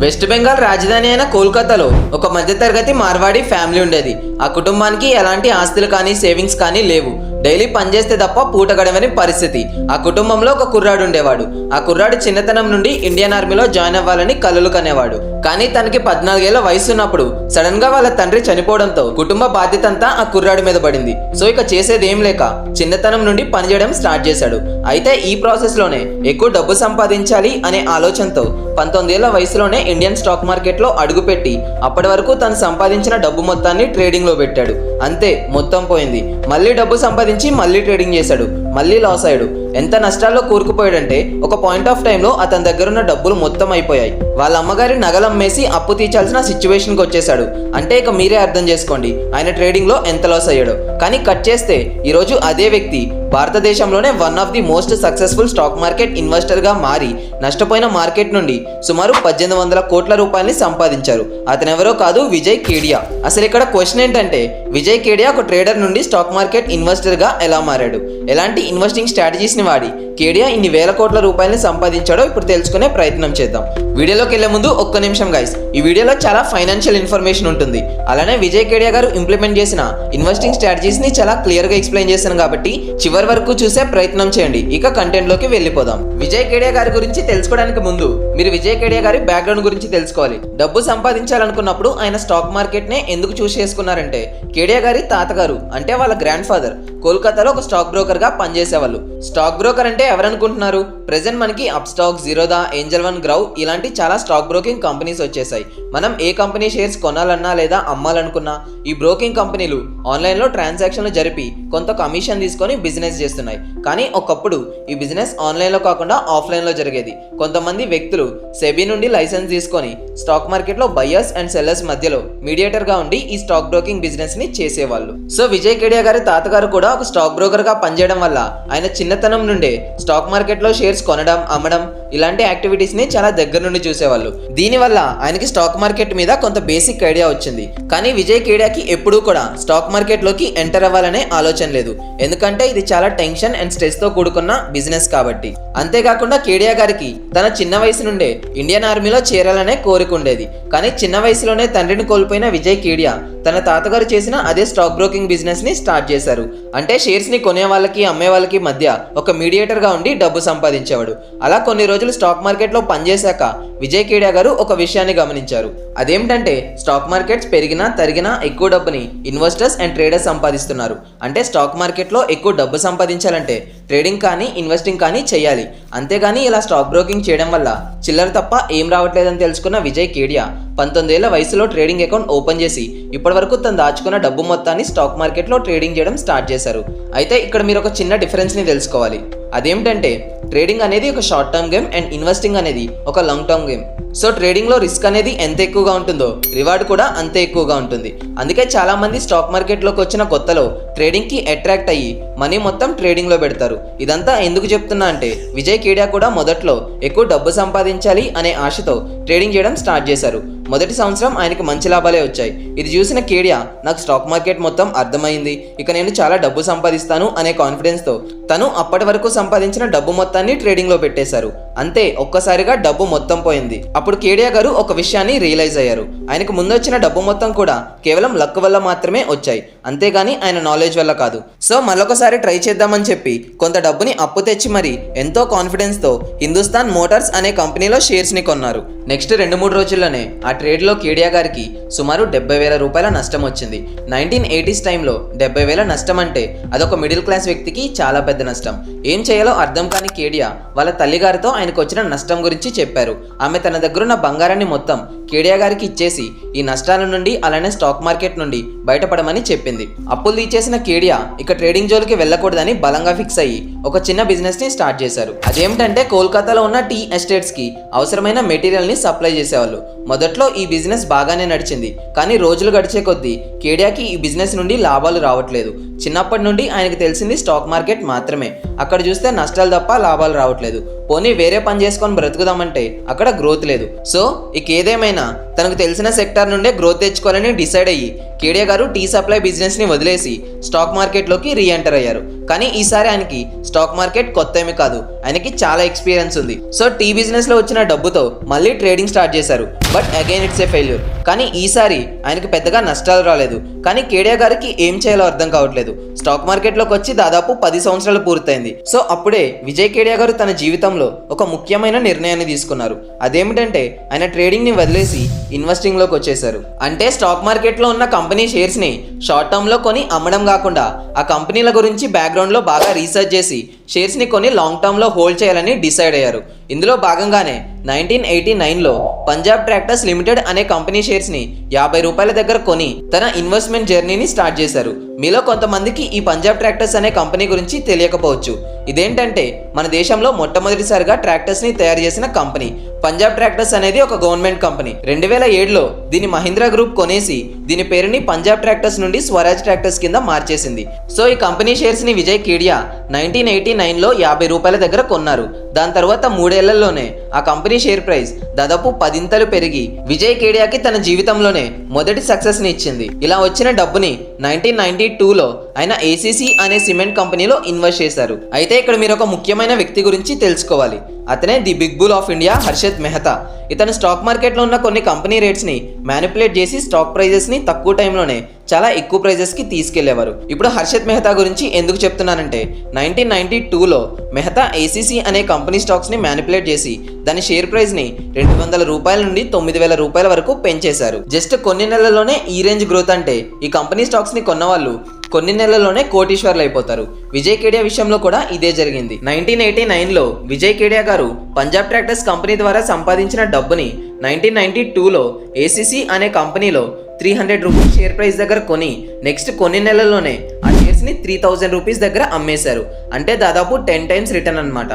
West Bengal రాజధాని అయిన కోల్కతాలో ఒక మధ్యతరగతి మార్వాడి ఫ్యామిలీ ఉండేది. ఆ కుటుంబానికి ఎలాంటి ఆస్తులు కానీ సేవింగ్స్ కానీ లేవు. డైలీ పనిచేస్తే తప్ప పూట గడవని పరిస్థితి. ఆ కుటుంబంలో ఒక కుర్రాడు ఉండేవాడు. ఆ కుర్రాడు చిన్నతనం నుండి ఇండియన్ ఆర్మీలో జాయిన్ అవ్వాలని కలలు కనేవాడు. కానీ తనకి 14 ఏళ్ల వయసు ఉన్నప్పుడు సడన్ గా వాళ్ళ తండ్రి చనిపోవడంతో కుటుంబ బాధ్యత అంతా ఆ కుర్రాడి మీద పడింది. సో ఇక చేసేది ఏం లేక చిన్నతనం నుండి పనిచేయడం స్టార్ట్ చేశాడు. అయితే ఈ ప్రాసెస్ లోనే ఎక్కువ డబ్బు సంపాదించాలి అనే ఆలోచనతో 19 ఏళ్ల వయసులోనే ఇండియన్ స్టాక్ మార్కెట్ లో అడుగుపెట్టి అప్పటి వరకు తను సంపాదించిన డబ్బు మొత్తాన్ని ట్రేడింగ్ లో పెట్టాడు. అంతే, మొత్తం పోయింది. మళ్ళీ డబ్బు సంపాదించి మళ్ళీ ట్రేడింగ్ చేశాడు. మళ్ళీ లాస్ అయ్యాడు. ఎంత నష్టాల్లో కూరుకుపోయాడంటే ఒక పాయింట్ ఆఫ్ టైంలో అతని దగ్గర ఉన్న డబ్బులు మొత్తం అయిపోయాయి. వాళ్ళ అమ్మగారి నగలు అమ్మేసి అప్పు తీర్చాల్సిన సిచ్యువేషన్కి వచ్చేసాడు. అంటే ఇక మీరే అర్థం చేసుకోండి ఆయన ట్రేడింగ్ లో ఎంత లాస్ అయ్యాడో. కానీ కట్ చేస్తే ఈరోజు అదే వ్యక్తి భారతదేశంలోనే one of the most successful stock market investor గా మారి నష్టపోయిన మార్కెట్ నుండి సుమారు 1800 కోట్ల రూపాయలని సంపాదించారు. అతను ఎవరో కాదు, విజయ్ కేడియా. అసలు ఇక్కడ క్వశ్చన్ ఏంటంటే విజయ్ కేడియా ఒక ట్రేడర్ నుండి స్టాక్ మార్కెట్ ఇన్వెస్టర్ గా ఎలా మారాడు, ఎలాంటి ఇన్వెస్టింగ్ స్ట్రాటజీస్ ని వాడి కేడియా ఇన్ని వేల కోట్ల రూపాయలని సంపాదించాడో ఇప్పుడు తెలుసుకునే ప్రయత్నం చేద్దాం. వీడియోలోకి వెళ్లే ముందు ఒక్క నిమిషం గైస్, ఈ వీడియోలో చాలా ఫైనాన్షియల్ ఇన్ఫర్మేషన్ ఉంటుంది. అలానే విజయ్ కేడియా గారు ఇంప్లిమెంట్ చేసిన ఇన్వెస్టింగ్ స్ట్రాటజీస్ ని చాలా క్లియర్ గా ఎక్స్ప్లెయిన్ చేశాను కాబట్టి చివరి వరకు చూసే ప్రయత్నం చేయండి. ఇక కంటెంట్ లోకి వెళ్ళిపోదాం. విజయ్ కేడియా గారి గురించి తెలుసుకోవడానికి ముందు మీరు విజయ్ కేడియా గారి బ్యాక్గ్రౌండ్ గురించి తెలుసుకోవాలి. డబ్బు సంపాదించాలనుకున్నప్పుడు ఆయన స్టాక్ మార్కెట్ నే ఎందుకు చూస్ చేసుకున్నారంటే కేడియా గారి తాతగారు అంటే వాళ్ళ గ్రాండ్ ఫాదర్ కోల్కతాలో ఒక స్టాక్ బ్రోకర్ గా పనిచేసేవాళ్ళు. స్టాక్ బ్రోకర్ అంటే ఎవరనుకుంటున్నారు? ప్రెసెంట్ మనకి Upstox, Zerodha, Angel one, Groww ఇలాంటి చాలా స్టాక్ బ్రోకింగ్ కంపెనీస్ వచ్చేసాయి. మనం ఏ కంపెనీ షేర్స్ కొనాలన్నా లేదా అమ్మాలనుకున్నా ఈ బ్రోకింగ్ కంపెనీలు ఆన్లైన్ లో ట్రాన్సాక్షన్లు జరిపి కొంత కమిషన్ తీసుకొని బిజినెస్ చేస్తున్నాయి. కానీ ఒకప్పుడు ఈ బిజినెస్ ఆన్లైన్ లో కాకుండా ఆఫ్లైన్ లో జరిగేది. కొంతమంది వ్యక్తులు సెబీ నుండి లైసెన్స్ తీసుకొని స్టాక్ మార్కెట్ లో బయర్స్ అండ్ సెల్లర్స్ మధ్యలో మీడియేటర్ గా ఉండి ఈ స్టాక్ బ్రోకింగ్ బిజినెస్ ని చేసేవాళ్ళు. సో విజయ్ కేడియా గారి తాతగారు కూడా ఒక స్టాక్ బ్రోకర్ గా పనిచేయడం వల్ల ఆయన చిన్నతనం నుండే స్టాక్ మార్కెట్ లో షేర్స్ కొనడం, అమ్మడం ఇలాంటి యాక్టివిటీస్ ని చాలా దగ్గర నుండి చూసేవాళ్ళు. దీనివల్ల ఆయనకి స్టాక్ మార్కెట్ మీద కొంత బేసిక్ ఐడియా వచ్చింది. కానీ విజయ్ కేడియాకి ఎప్పుడూ కూడా స్టాక్ మార్కెట్ లోకి ఎంటర్ అవ్వాలనే ఆలోచన లేదు. ఎందుకంటే ఇది చాలా టెన్షన్ అండ్ స్ట్రెస్ తో కూడుకున్న బిజినెస్ కాబట్టి. అంతేకాకుండా కేడియా గారికి తన చిన్న వయసు నుండే ఇండియన్ ఆర్మీలో చేరాలనే కోరిక ఉండేది. కానీ చిన్న వయసులోనే తండ్రిని కోల్పోయిన విజయ్ కేడియా తన తాతగారు చేసిన అదే స్టాక్ బ్రోకింగ్ బిజినెస్ ని స్టార్ట్ చేశారు. అంటే షేర్స్ ని కొనే వాళ్ళకి అమ్మే వాళ్ళకి మధ్య ఒక మీడియేటర్ గా ఉండి డబ్బు సంపాదించేవాడు. అలా కొన్ని రోజులు స్టాక్ మార్కెట్ లో పనిచేశాక విజయ్ కేడియా గారు ఒక విషయాన్ని గమనించారు. అదేమిటంటే స్టాక్ మార్కెట్స్ పెరిగినా తరిగినా ఎక్కువ డబ్బుని ఇన్వెస్టర్స్ అండ్ ట్రేడర్స్ సంపాదిస్తున్నారు. అంటే స్టాక్ మార్కెట్ లో ఎక్కువ డబ్బు సంపాదించాలంటే ట్రేడింగ్ కానీ ఇన్వెస్టింగ్ కానీ చేయాలి. అంతేగాని ఇలా స్టాక్ బ్రోకింగ్ చేయడం వల్ల చిల్లర తప్ప ఏం రావట్లేదని తెలుసుకున్న విజయ్ కేడియా 19 ఏళ్ల వయసులో ట్రేడింగ్ అకౌంట్ ఓపెన్ చేసి ఇప్పటి వరకు తను దాచుకున్న డబ్బు మొత్తాన్ని స్టాక్ మార్కెట్ లో ట్రేడింగ్ చేయడం స్టార్ట్ చేశారు. అయితే ఇక్కడ మీరు ఒక చిన్న డిఫరెన్స్ ని తెలుసుకోవాలి. అదేమిటంటే ట్రేడింగ్ అనేది ఒక short term game and investing అనేది ఒక long term game. So trading లో రిస్క్ అనేది ఎంత ఎక్కువగా ఉంటుందో రివార్డ్ కూడా అంతే ఎక్కువగా ఉంటుంది. అందుకే చాలా మంది స్టాక్ మార్కెట్ లోకి వచ్చిన కొత్తలో ట్రేడింగ్ కి అట్రాక్ట్ అయ్యి మనీ మొత్తం ట్రేడింగ్ లో పెడతారు. ఇదంతా ఎందుకు చెప్తున్నా అంటే విజయ్ కేడియా కూడా మొదట్లో ఎక్కువ డబ్బు సంపాదించాలి అనే ఆశతో ట్రేడింగ్ చేయడం స్టార్ట్ చేశారు. మొదటి సంవత్సరం ఆయనకి మంచి లాభాలే వచ్చాయి. ఇది చూసిన కేడియా నాకు స్టాక్ మార్కెట్ మొత్తం అర్థమైంది, ఇక నేను చాలా డబ్బు సంపాదిస్తాను అనే కాన్ఫిడెన్స్ తో తను అప్పటి వరకు సంపాదించిన డబ్బు మొత్తాన్ని ట్రేడింగ్ లో పెట్టేశారు. అంతే, ఒక్కసారిగా డబ్బు మొత్తం పోయింది. అప్పుడు కేడియా గారు ఒక విషయాన్ని రియలైజ్ అయ్యారు. ఆయనకు ముందొచ్చిన డబ్బు మొత్తం కూడా కేవలం లక్ వల్ల మాత్రమే వచ్చాయి, అంతేగాని ఆయన నాలెడ్జ్ వల్ల కాదు. సో మరొకసారి ట్రై చేద్దామని చెప్పి కొంత డబ్బుని అప్పు తెచ్చి మరి ఎంతో కాన్ఫిడెన్స్ తో హిందుస్థాన్ మోటార్స్ అనే కంపెనీలో షేర్స్ ని కొన్నారు. నెక్స్ట్ 2-3 రోజుల్లోనే ఆ ట్రేడ్ లో కేడియా గారికి సుమారు 70,000 రూపాయల నష్టం వచ్చింది. 1980s టైంలో 70,000 నష్టం అంటే అదొక మిడిల్ క్లాస్ వ్యక్తికి చాలా పెద్ద నష్టం. ఏం చేయాలో అర్థం కాని కేడియా వాళ్ళ తల్లిగారితో ఆయనకు వచ్చిన నష్టం గురించి చెప్పారు. ఆమె తన దగ్గరున్న బంగారాన్ని మొత్తం కేడియా గారికి ఇచ్చేసి ఈ నష్టాల నుండి అలానే స్టాక్ మార్కెట్ నుండి బయటపడమని చెప్పింది. అప్పులు తీసేసిన కేడియా ఇక ట్రేడింగ్ జోలికి వెళ్ళకూడదని బలంగా ఫిక్స్ అయ్యి ఒక చిన్న బిజినెస్ ని స్టార్ట్ చేశారు. అదేమిటంటే కోల్కతాలో ఉన్న టీ ఎస్టేట్స్ కి అవసరమైన మెటీరియల్ ని సప్లై చేసేవాళ్ళు. మొదట్లో ఈ బిజినెస్ బాగానే నడిచింది. కానీ రోజులు గడిచే కొద్దీ కేడియాకి ఈ బిజినెస్ నుండి లాభాలు రావట్లేదు. చిన్నప్పటి నుండి ఆయనకు తెలిసింది స్టాక్ మార్కెట్ మాత్రమే. అక్కడ చూస్తే నష్టాలు తప్ప లాభాలు రావట్లేదు. పోనీ వేరే పని చేసుకొని బ్రతుకుదామంటే అక్కడ గ్రోత్ లేదు. సో ఇక ఏదేమైనా తనకు తెలిసిన సెక్టార్ నుండే గ్రోత్ తెచ్చుకోవాలని డిసైడ్ అయ్యి కేడియా గారు టీ సప్లై బిజినెస్ ని వదిలేసి స్టాక్ మార్కెట్ లోకి రీఎంటర్ అయ్యారు. కానీ ఈసారి ఆయనకి స్టాక్ మార్కెట్ కొత్త ఏమి కాదు, ఆయనకి చాలా ఎక్స్పీరియన్స్ ఉంది. సో టీ బిజినెస్ లో వచ్చిన డబ్బుతో మళ్ళీ ట్రేడింగ్ స్టార్ట్ చేశారు. But again it's a failure. కానీ ఈసారి ఆయనకి పెద్దగా నష్టాలు రాలేదు. కానీ కేడియా గారికి ఏం చేయాలో అర్థం కావట్లేదు. స్టాక్ మార్కెట్ లోకి వచ్చి దాదాపు 10 సంవత్సరాలు పూర్తయింది. సో అప్పుడే విజయ్ కేడియా గారు తన జీవితంలో ఒక ముఖ్యమైన నిర్ణయాన్ని తీసుకున్నారు. అదేమిటంటే ఆయన ట్రేడింగ్ ని వదిలేసి ఇన్వెస్టింగ్ లోకి వచ్చేసారు. అంటే స్టాక్ మార్కెట్ లో ఉన్న కంపెనీ షేర్స్ ని షార్ట్ టర్మ్ లో కొని అమ్మడం కాకుండా ఆ కంపెనీల గురించి బ్యాక్గ్రౌండ్ లో బాగా రీసెర్చ్ చేసి షేర్స్ ని కొని లాంగ్ టర్మ్ లో హోల్డ్ చేయాలని డిసైడ్ అయ్యారు. ఇందులో భాగంగానే 1989లో పంజాబ్ ట్రాక్టర్స్ లిమిటెడ్ అనే కంపెనీ షేర్స్ ని 50 రూపాయల దగ్గర కొని తన ఇన్వెస్ట్మెంట్ జర్నీని స్టార్ట్ చేశారు. మీలో కొంతమందికి ఈ పంజాబ్ ట్రాక్టర్స్ అనే కంపెనీ గురించి తెలియకపోవచ్చు. ఇదేంటంటే మన దేశంలో మొట్టమొదటిసారిగా ట్రాక్టర్స్ ని తయారు చేసిన కంపెనీ. పంజాబ్ ట్రాక్టర్స్ అనేది ఒక గవర్నమెంట్ కంపెనీ. 2007లో దీని మహీంద్రా గ్రూప్ కొనేసి దీని పేరుని పంజాబ్ ట్రాక్టర్స్ నుండి స్వరాజ్ ట్రాక్టర్స్ కింద మార్చేసింది. సో ఈ కంపెనీ షేర్స్ ని విజయ్ కేడియా 1989లో 50 రూపాయల దగ్గర కొన్నారు. దాని తర్వాత 3 ఏళ్లలోనే ఆ కంపెనీ షేర్ ప్రైస్ దాదాపు 10 పెరిగి విజయ్ కేడియాకి తన జీవితంలోనే మొదటి సక్సెస్ ని ఇచ్చింది. ఇలా వచ్చిన డబ్బుని 1992లో ఆయన ఏసీసీ అనే సిమెంట్ కంపెనీలో ఇన్వెస్ట్ చేశారు. అయితే ఇక్కడ మీరు ఒక ముఖ్యమైన వ్యక్తి గురించి తెలుసుకోవాలి. అతనే the big bull of India Harshad Mehta. ఇతను స్టాక్ మార్కెట్లో ఉన్న కొన్ని కంపెనీ రేట్స్ని మ్యానిపులేట్ చేసి స్టాక్ ప్రైజెస్ని తక్కువ టైంలోనే చాలా ఎక్కువ ప్రైజెస్కి తీసుకెళ్లేవారు. ఇప్పుడు హర్షత్ మెహతా గురించి ఎందుకు చెప్తున్నానంటే 1992లో మెహతా ఏసీసీ అనే కంపెనీ స్టాక్స్ని మ్యానిపులేట్ చేసి దాని షేర్ ప్రైస్ని 200 రూపాయల నుండి 9,000 రూపాయల వరకు పెంచేశారు. జస్ట్ కొన్ని నెలల్లోనే ఈ రేంజ్ గ్రోత్ అంటే ఈ కంపెనీ స్టాక్స్ని కొన్నవాళ్ళు కొన్ని నెలల్లోనే కోటీశ్వర్లు అయిపోతారు. విజయ్ కేడియా విషయంలో కూడా ఇదే జరిగింది. 1989లో విజయ్ కేడియా గారు పంజాబ్ ట్రాక్టర్స్ కంపెనీ ద్వారా సంపాదించిన డబ్బుని 1992లో ఏసీసీ అనే కంపెనీలో 300 రూపీస్ షేర్ ప్రైస్ దగ్గర కొని నెక్స్ట్ కొన్ని నెలల్లోనే ఆ షేర్స్ ని 3000 రూపీస్ దగ్గర అమ్మేశారు. అంటే దాదాపు 10 టైమ్స్ రిటర్న్ అన్నమాట.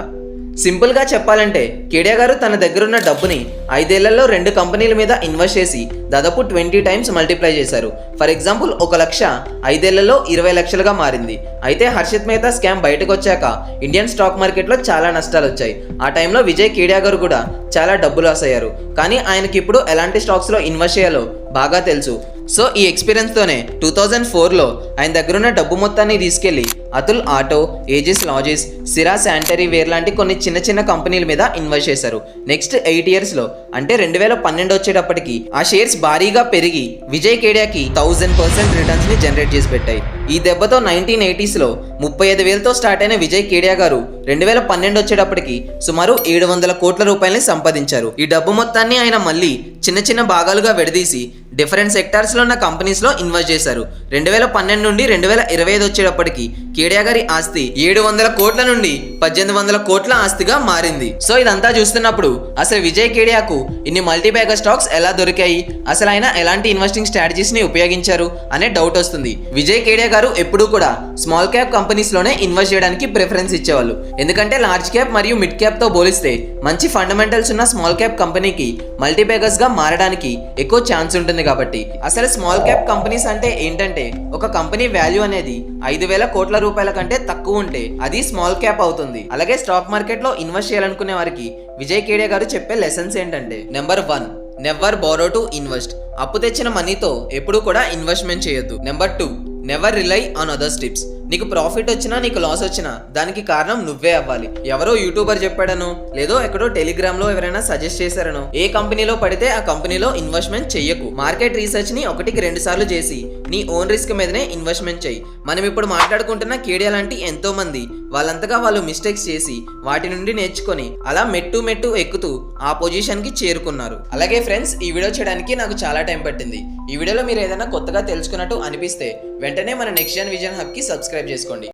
సింపుల్ గా చెప్పాలంటే కేడియా గారు తన దగ్గర ఉన్న డబ్బుని 5 ఏళ్లలో 2 కంపెనీల మీద ఇన్వెస్ట్ చేసి దాదాపు 20 టైమ్స్ మల్టిప్లై చేశారు. ఫర్ ఎగ్జాంపుల్ 1 లక్ష 5 ఏళ్లలో 20 లక్షలుగా మారింది. అయితే హర్షత్ మెహతా స్కామ్ బయటకు వచ్చాక ఇండియన్ స్టాక్ మార్కెట్లో చాలా నష్టాలు వచ్చాయి. ఆ టైంలో విజయ్ కేడియా గారు కూడా చాలా డబ్బు లాస్ అయ్యారు. కానీ ఆయనకి ఇప్పుడు ఎలాంటి స్టాక్స్లో ఇన్వెస్ట్ చేయాలో బాగా తెలుసు. సో ఈ ఎక్స్పీరియన్స్తోనే 2004లో ఆయన దగ్గరున్న డబ్బు మొత్తాన్ని తీసుకెళ్లి అతుల్ ఆటో, ఏజిస్ లాజిస్, సిరా శానిటరీ వేర్ లాంటి కొన్ని చిన్న చిన్న కంపెనీల మీద ఇన్వెస్ట్ చేశారు. నెక్స్ట్ 8 ఇయర్స్లో అంటే 2012 వచ్చేటప్పటికి ఆ షేర్స్ భారీగా పెరిగి విజయ్ కేడియాకి 1000% రిటర్న్స్ ని జనరేట్ చేసి పెట్టాయి. ఈ దెబ్బతో 1980స్లో 35,000తో స్టార్ట్ అయిన విజయ్ కేడియా గారు 2012 వచ్చేటప్పటికి సుమారు 700 కోట్ల రూపాయలని సంపాదించారు. ఈ డబ్బు మొత్తాన్ని ఆయన మళ్ళీ చిన్న చిన్న భాగాలుగా విడదీసి డిఫరెంట్ సెక్టార్స్లో ఉన్న కంపెనీస్లో ఇన్వెస్ట్ చేశారు. 2012 నుండి 2025 వచ్చేటప్పటికి కేడియా గారి ఆస్తి 700 కోట్ల నుండి 1800 కోట్ల ఆస్తిగా మారింది. సో ఇదంతా చూస్తున్నప్పుడు అసలు విజయ్ కేడియాకు ఇన్ని మల్టీబ్యాగర్ స్టాక్స్ ఎలా దొరికాయి, అసలు ఆయన ఎలాంటి ఇన్వెస్టింగ్ స్ట్రాటజీస్ ని ఉపయోగించారు అనే డౌట్ వస్తుంది. విజయ్ కేడియా గారు ఎప్పుడూ కూడా స్మాల్ క్యాప్ కంపెనీస్ లోనే ఇన్వెస్ట్ చేయడానికి ప్రిఫరెన్స్ ఇచ్చేవాళ్ళు. ఎందుకంటే లార్జ్ క్యాప్ మరియు మిడ్ క్యాప్ తో పోలిస్తే మంచి ఫండమెంటల్స్ ఉన్న స్మాల్ క్యాప్ కంపెనీకి మల్టీబ్యాగర్స్ గా మారడానికి ఎక్కువ ఛాన్స్ ఉంటుంది కాబట్టి. అసలు స్మాల్ క్యాప్ కంపెనీస్ అంటే ఏంటంటే ఒక కంపెనీ వాల్యూ అనేది 5,000 కోట్ల రూపాయల కంటే తక్కువ ఉంటే అది స్మాల్ క్యాప్ అవుతుంది. అలాగే స్టాక్ మార్కెట్ లో ఇన్వెస్ట్ చేయాలనుకునే వారికి విజయ్ కేడియా గారు చెప్పే లెసన్స్ ఏంటంటే number 1, never borrow to invest. అప్పు తెచ్చిన మనీతో ఎప్పుడూ కూడా ఇన్వెస్ట్మెంట్ చేయొద్దు. Number 2, never rely on others tips. నీకు ప్రాఫిట్ వచ్చినా నీకు లాస్ వచ్చినా దానికి కారణం నువ్వే అవ్వాలి. ఎవరో యూట్యూబర్ చెప్పాడనో లేదో ఎక్కడో టెలిగ్రామ్ లో ఎవరైనా సజెస్ట్ చేశారనో ఏ కంపెనీలో పడితే ఆ కంపెనీలో ఇన్వెస్ట్మెంట్ చెయ్యకు. మార్కెట్ రీసెర్చ్ ని 1-2 సార్లు చేసి నీ ఓన్ రిస్క్ మీదనే ఇన్వెస్ట్మెంట్ చెయ్యి. మనం ఇప్పుడు మాట్లాడుకుంటున్న కేడియా లాంటి ఎంతో మంది వాళ్ళంతగా వాళ్ళు మిస్టేక్స్ చేసి వాటి నుండి నేర్చుకొని అలా మెట్టు ఎక్కుతూ ఆ పొజిషన్ కి చేరుకున్నారు. అలాగే ఫ్రెండ్స్, ఈ వీడియో చేయడానికి నాకు చాలా టైం పట్టింది. ఈ వీడియోలో మీరు ఏదైనా కొత్తగా తెలుసుకున్నట్టు అనిపిస్తే వెంటనే మన నెక్స్ట్ జన్ విజన్ హబ్ కి సబ్స్క్రైబ్ చేసుకోండి.